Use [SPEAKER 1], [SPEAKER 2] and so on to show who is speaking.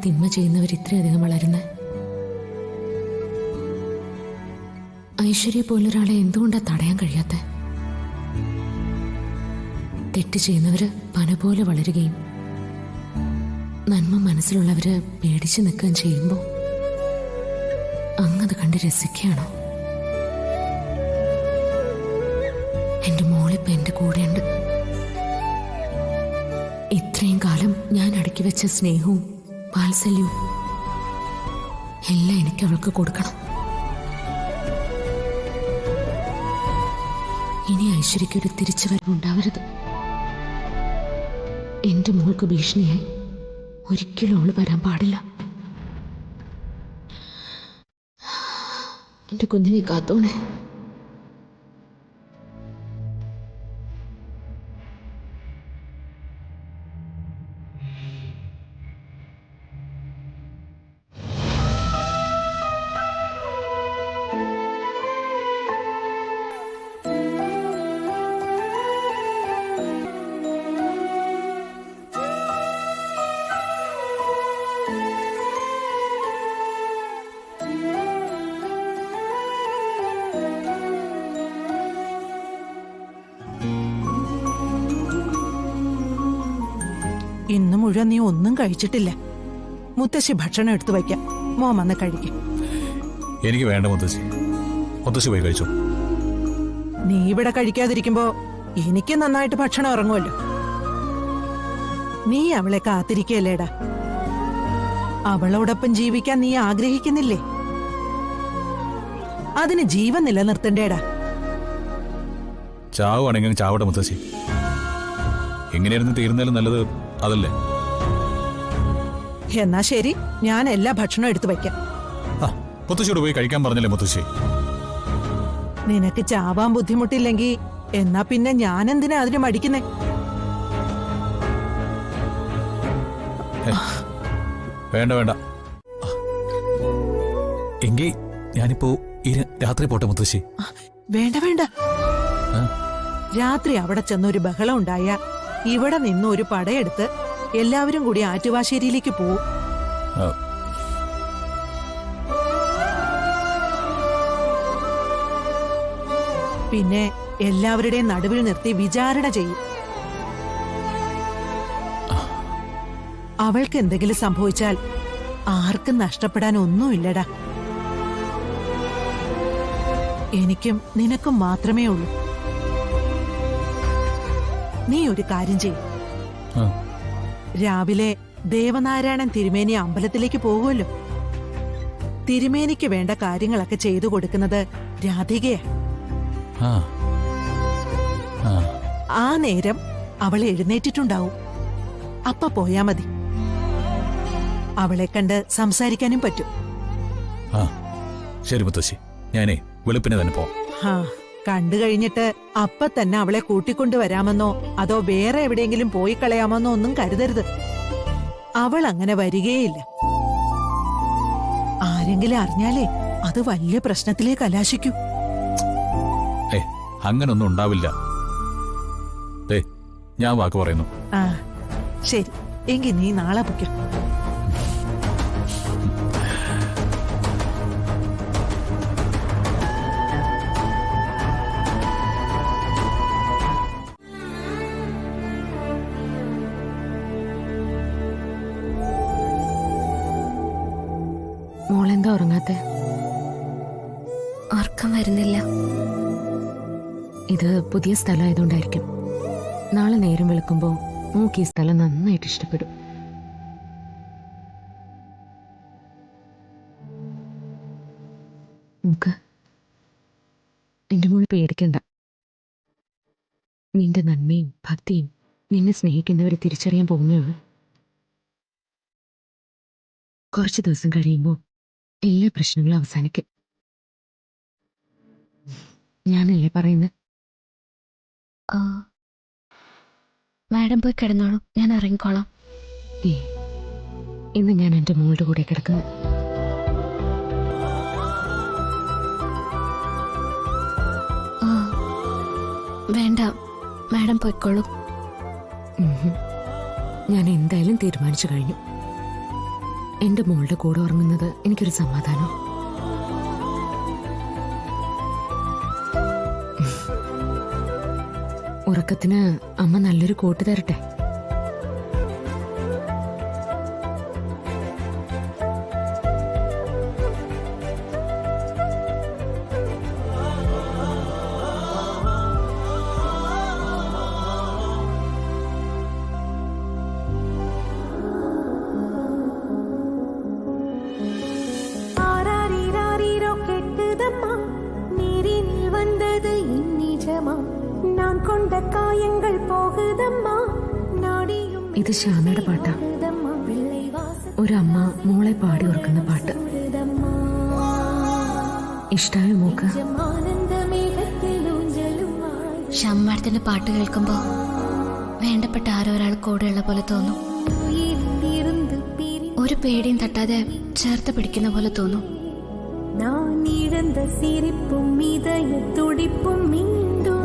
[SPEAKER 1] തിന്മ ചെയ്യുന്നവർ ഇത്രയധികം വളരുന്നത്? ഐശ്വര്യ പോലൊരാളെ എന്തുകൊണ്ടാ തടയാൻ കഴിയാത്ത? തെറ്റ് ചെയ്യുന്നവര് പന പോലെ വളരുകയും നന്മ മനസ്സിലുള്ളവര് പേടിച്ചു നിൽക്കുകയും ചെയ്യുമ്പോ അങ്ങത് കണ്ട് രസിക്കുകയാണോ? എന്റെ മോളിപ്പോ എന്റെ കൂടെയുണ്ട്. ഇത്രയും കാലം ഞാൻ അടക്കി വെച്ച സ്നേഹവും വാത്സല്യവും എല്ലാം എനിക്ക് അവൾക്ക് കൊടുക്കണം. ഇനി ഐശ്വര്യക്കൊരു തിരിച്ചുവരവുണ്ടാവരുത്. എന്റെ മോൾക്ക് ഭീഷണിയായി ഒരിക്കലും അവള് വരാൻ പാടില്ല. എന്റെ കുഞ്ഞിനെ കാത്തോണേ.
[SPEAKER 2] ഇന്ന് മുഴുവൻ നീ ഒന്നും കഴിച്ചിട്ടില്ല. മുത്തശ്ശി ഭക്ഷണം എടുത്തു വയ്ക്കാം, മോൻ വന്ന് കഴിക്കും.
[SPEAKER 3] എനിക്ക് വേണ്ട മുത്തശ്ശി, മുത്തശ്ശി പോയി കഴിച്ചു.
[SPEAKER 2] നീ ഇവിടെ കഴിക്കാതിരിക്കുമ്പോ എനിക്ക് നന്നായിട്ട് ഭക്ഷണം ഇറങ്ങുമല്ലോ. നീ അവളെ കാത്തിരിക്കല്ലേടാ. അവളോടൊപ്പം ജീവിക്കാൻ നീ ആഗ്രഹിക്കുന്നില്ലേ? അതിന് ജീവൻ നിലനിർത്തണ്ടേടാ.
[SPEAKER 3] ചാവുവാണെങ്കിൽ ചാവട്ടെ മുത്തശ്ശി. എങ്ങനെയായിരുന്നു തീർന്നാലും നല്ലത് അതല്ലേ?
[SPEAKER 2] എന്നാ ശരി, ഞാൻ എല്ലാ ഭക്ഷണവും എടുത്തു വയ്ക്കാം.
[SPEAKER 3] മുത്തശ്ശിയോട് പോയി കഴിക്കാൻ പറഞ്ഞല്ലേ മുത്തശ്ശി?
[SPEAKER 2] നിനക്ക് ചാവാൻ ബുദ്ധിമുട്ടില്ലെങ്കിൽ എന്നാ പിന്നെ ഞാൻ എന്തിനാ അതിന് മടിക്കുന്നേ?
[SPEAKER 3] വേണ്ട വേണ്ട, എങ്കിൽ ഞാനിപ്പോ രാത്രി പോട്ടെ മുത്തശ്ശി.
[SPEAKER 2] വേണ്ട വേണ്ട, രാത്രി അവിടെ ചെന്നൊരു ബഹളം ഉണ്ടായ ഇവിടെ നിന്ന് ഒരു പടയെടുത്ത് എല്ലാവരും കൂടി ആറ്റുവാശ്ശേരിയിലേക്ക് പോവും. പിന്നെ എല്ലാവരുടെയും നടുവിൽ നിർത്തി വിചാരണ ചെയ്യും. അവൾക്ക് എന്തെങ്കിലും സംഭവിച്ചാൽ ആർക്കും നഷ്ടപ്പെടാൻ ഒന്നുമില്ലടാ. എനിക്കും നിനക്കും മാത്രമേ ഉള്ളൂ. നീ ഒരു കാര്യം ചെയ്യും. രാവിലെ ദേവനാരായണൻ തിരുമേനി അമ്പലത്തിലേക്ക് പോകുമല്ലോ. തിരുമേനിക്ക് വേണ്ട കാര്യങ്ങളൊക്കെ ചെയ്തു കൊടുക്കുന്നത് രാധികയാ. ആ നേരം അവൾ എഴുന്നേറ്റിട്ടുണ്ടാവും. അപ്പ പോയാ മതി. അവളെ കണ്ട് സംസാരിക്കാനും പറ്റും.
[SPEAKER 3] ശരി മുത്തശ്ശി, ഞാനേ വെളുപ്പിനെ തന്നെ പോവാം.
[SPEAKER 2] കണ്ടു കഴിഞ്ഞിട്ട് അപ്പ തന്നെ അവളെ കൂട്ടിക്കൊണ്ടുവരാമെന്നോ അതോ വേറെ എവിടെയെങ്കിലും പോയി കളയാമെന്നോ ഒന്നും കരുതരുത്. അവൾ അങ്ങനെ വരികയില്ല. ആരെങ്കിലും അറിഞ്ഞാലേ അത് വലിയ പ്രശ്നത്തിലേക്ക് കലാശിക്കൂ.
[SPEAKER 3] അങ്ങനൊന്നും ഉണ്ടാവില്ല. ഞാൻ വാക്ക് പറയുന്നു.
[SPEAKER 2] ശരി, എങ്കിൽ നീ നാളെ പൊയ്ക്കോ.
[SPEAKER 1] മോളെന്താ ഉറങ്ങാത്തെ?
[SPEAKER 4] ഉറക്കം വരുന്നില്ല.
[SPEAKER 1] ഇത് പുതിയ സ്ഥലമായതുകൊണ്ടായിരിക്കും. നാളെ നേരം വെളുക്കുമ്പോ മോക്ക് ഈ സ്ഥലം നന്നായിട്ട് ഇഷ്ടപ്പെടും. മോക്ക് എന്റെ മോള് പേടിക്കണ്ട. നിന്റെ നന്മയും ഭക്തിയും നിന്നെ സ്നേഹിക്കുന്നവരെ തിരിച്ചറിയാൻ പോകുന്നതാണ്. കുറച്ച് ദിവസം കഴിയുമ്പോൾ എല്ലാ പ്രശ്നങ്ങളും അവസാനിക്കും. ഞാനല്ലേ പറയുന്നത്?
[SPEAKER 4] മാഡം പോയി കിടന്നോളൂ, ഞാൻ ഇറങ്ങിക്കോളാം.
[SPEAKER 1] ഇന്ന് ഞാൻ എൻ്റെ മോളുടെ കൂടെ കിടക്കുന്നു.
[SPEAKER 4] വേണ്ട, മാഡം പോയിക്കോളൂ.
[SPEAKER 1] ഞാൻ എന്തായാലും തീരുമാനിച്ചു കഴിഞ്ഞു. എന്റെ മോളുടെ കൂടെ ഉറങ്ങുന്നത് എനിക്കൊരു സമാധാനം. ഉറക്കത്തിന് അമ്മ നല്ലൊരു കോട്ട് തരട്ടെ. ഇത് ശ്യാമയുടെ പാട്ടാ. ഒരമ്മ മോളെ പാടി ഉറക്കുന്ന പാട്ട്. ഇഷ്ടായോ മോക്ക്?
[SPEAKER 4] ശ്യാമ മാഡത്തിന്റെ പാട്ട് കേൾക്കുമ്പോ വേണ്ടപ്പെട്ട ആരോ ഒരാൾ കൂടെയുള്ള പോലെ തോന്നും. ഒരു പേടിയും തട്ടാതെ ചേർത്ത് പിടിക്കുന്ന പോലെ തോന്നും.
[SPEAKER 5] நான் இழந்த சிரிப்பும் இதய துடிப்பும் மீண்டும்